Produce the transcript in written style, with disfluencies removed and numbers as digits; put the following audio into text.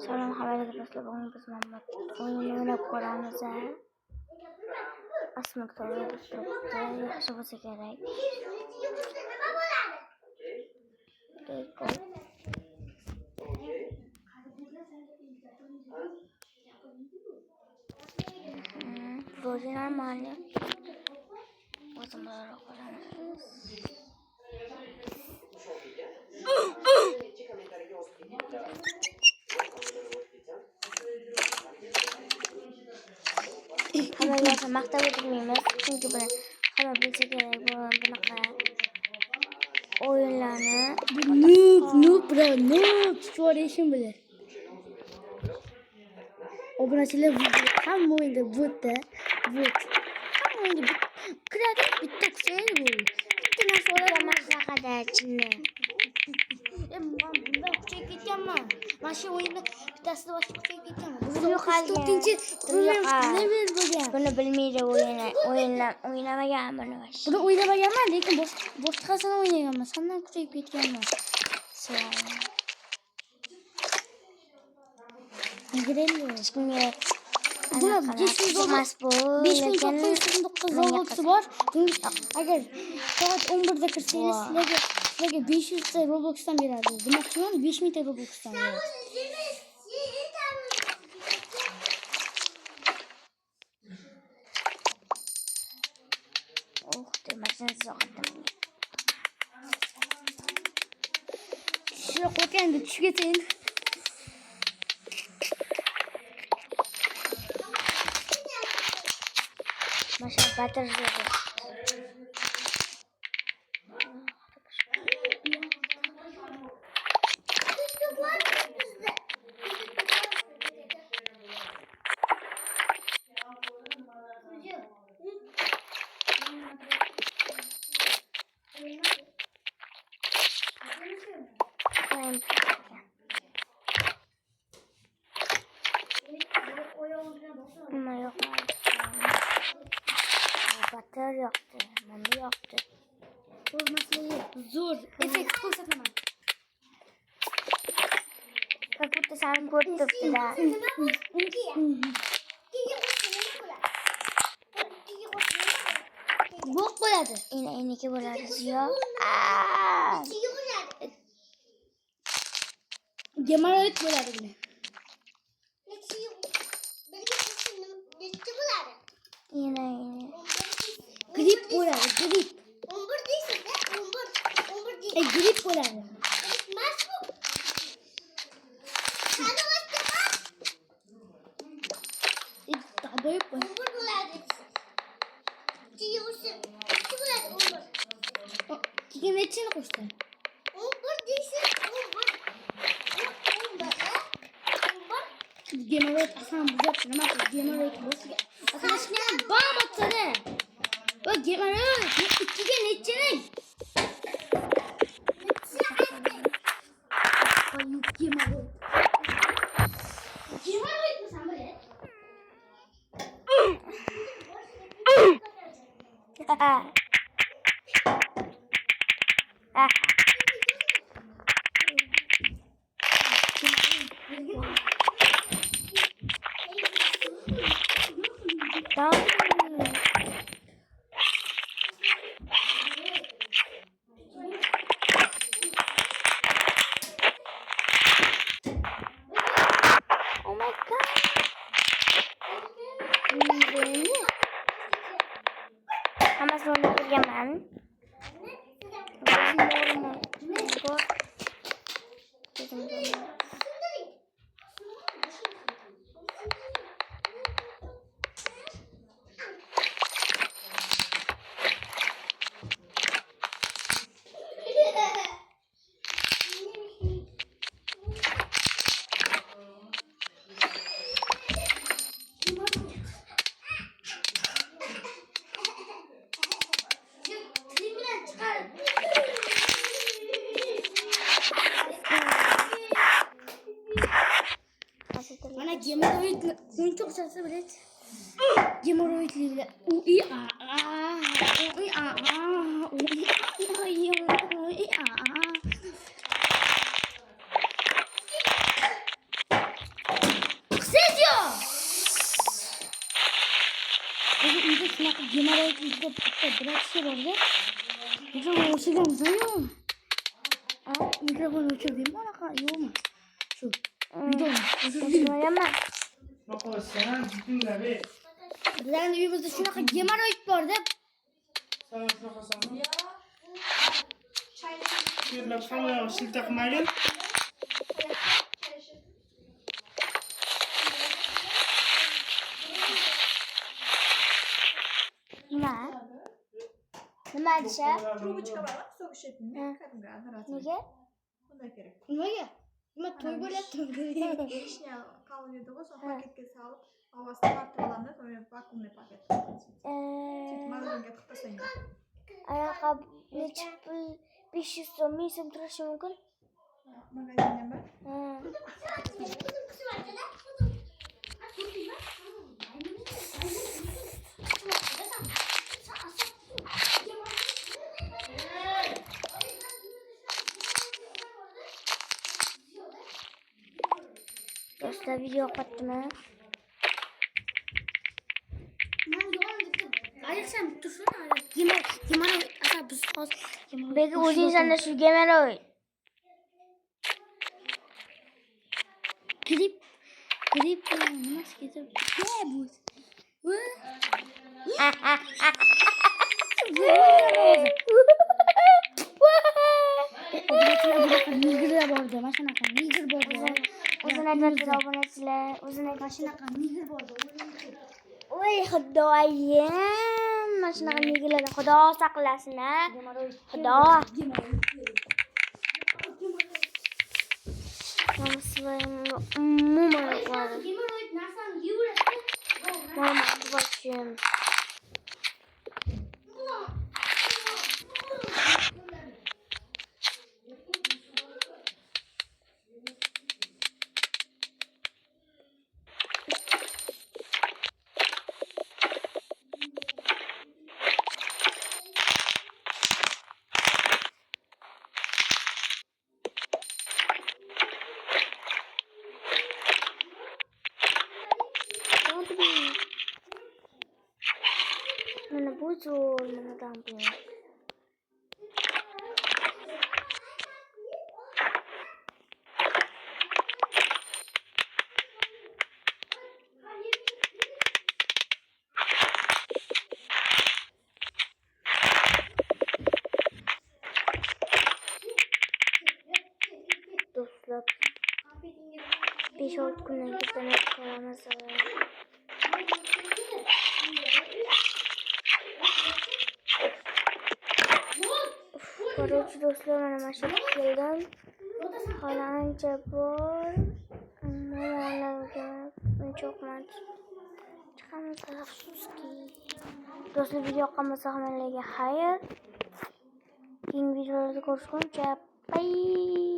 Salom, xabarga tashlab biz Muhammad o'yin o'ynab ko'ramiz. Asmak to'g'ri turibdi, yaxshi bo'lsa kerak. Vроде нормально. O'zim biroq ko'ramiz. Hammaga maqtab o'tirmaymiz, chunki buni hamma bilsa kerak. Bunaqa o'yinlarni noob cho'rishim bilan. Obunachilar hamma o'yinda botda, bot. Hamma o'yinda kiradi, bitta kuchaydi bu. Bitta narsa oladi maslahada chinni. Bundan kuchayib ketganman. Mana shu o'yinda bittasida boshqa kuchayib ketganman. Bu 4-chi level bo'lgan. Buni bilmaydi o'ynamagan buni bosh. Buni o'ynamaganman, lekin boshqasini o'ynaganman. Sendan kuchayib ketganman. Kimga buni 5999 Roblox'i bor. Agar soat 11 da kirsangiz sizlarga 500 ta Roblox'dan beradi. Demoqchiman, 5000 ta Roblox'dan beradi. Demasini zo'qdim. Shu qo'yganda tushgating. Masha batıracağız. Ama yok batır yoktu, manda yoktu. Zo'r effekt ko'rsataman. Kaputa sani ko'rib turibdi-da. Bo'q bo'ladi. Eniki bo'ladi, ziyo. Gemaloid bo'ladi buni. Yine. Grip bo'ladi, grip. 11 deysiz-da, 11 deysiz. Grip bo'ladi. Mas bu. Qani o'tdimi? Taboyib bo'ladi. 11 bo'ladi. Deyursin. Nechi bo'ladi 11? Keyin nechini qo'shdi? 11 deysiz, 11. 11. Gemaloid aslan buzatdi. Nima qildi? Gemaloid bo'lsa. Aslida bam atsana. O gemaloid ikkiga nechini? Gemaloid. Gemaloid misan bile? Oh my god. Hammasini o'ynab ko'rganman. Mana gemaloid o'yinchoq chalsa biladi. Gemaloidliklar shunaqa gemaloid bitta kishi borda. Mikrofon o'chirganmisan-yu? Mikrofon o'chirdingmi anaqa yo'qmi? Shu videoni o'chirmaganman. Bizlarning uyimizda shunaqa gemaloid borda. Sana shunaqasami? Terlab hamma shilta qilmagin. Nima deyishar? Трубочка var, so'kishayotgan. Kadimgi anaqasi. Nega? Bunday kerak. Nimaga? Nima to'y bo'lyaptimi? Vishnya qovun edi, so'ng paketga solib, havosini tortib olamiz, so'ng vakuumli paket. Magazинga tiqib tashlaymiz. Anaqa necha pul 500 so'm, 1000 so'm turishi mumkin? Magazindan bir. Do'stlar video yo'qotdimi? Aysan tursin, gemaloid asa biz hozir Beki o'zingizda shu gemaloid. Grip nimasi ketib? Ne bu? Nigirlar bordi, mana shunaqa nigir bordi. O'zini aytadi obunachilar, o'zini Mana shunaqa nigir bordi. Voy xudoyim, mana shunaqa nigirlardan Xudo saqlasin a. Xudo. Umuman yo'qladi. Gemaloid narsani yeyveradi. Mama boshim. Mana bu zo'r, mana dambu. Do'stlar 5-6 kundan keyin qilamiz. Korotchi do'stlar, mana mashina keldim. Hali ancha bor. Mo'monlarga cho'qmat. Chiqamiz afsuski. Do'stlar, video yoqqan hammalarga xayr. Keyingi videolarda ko'rishguncha bye.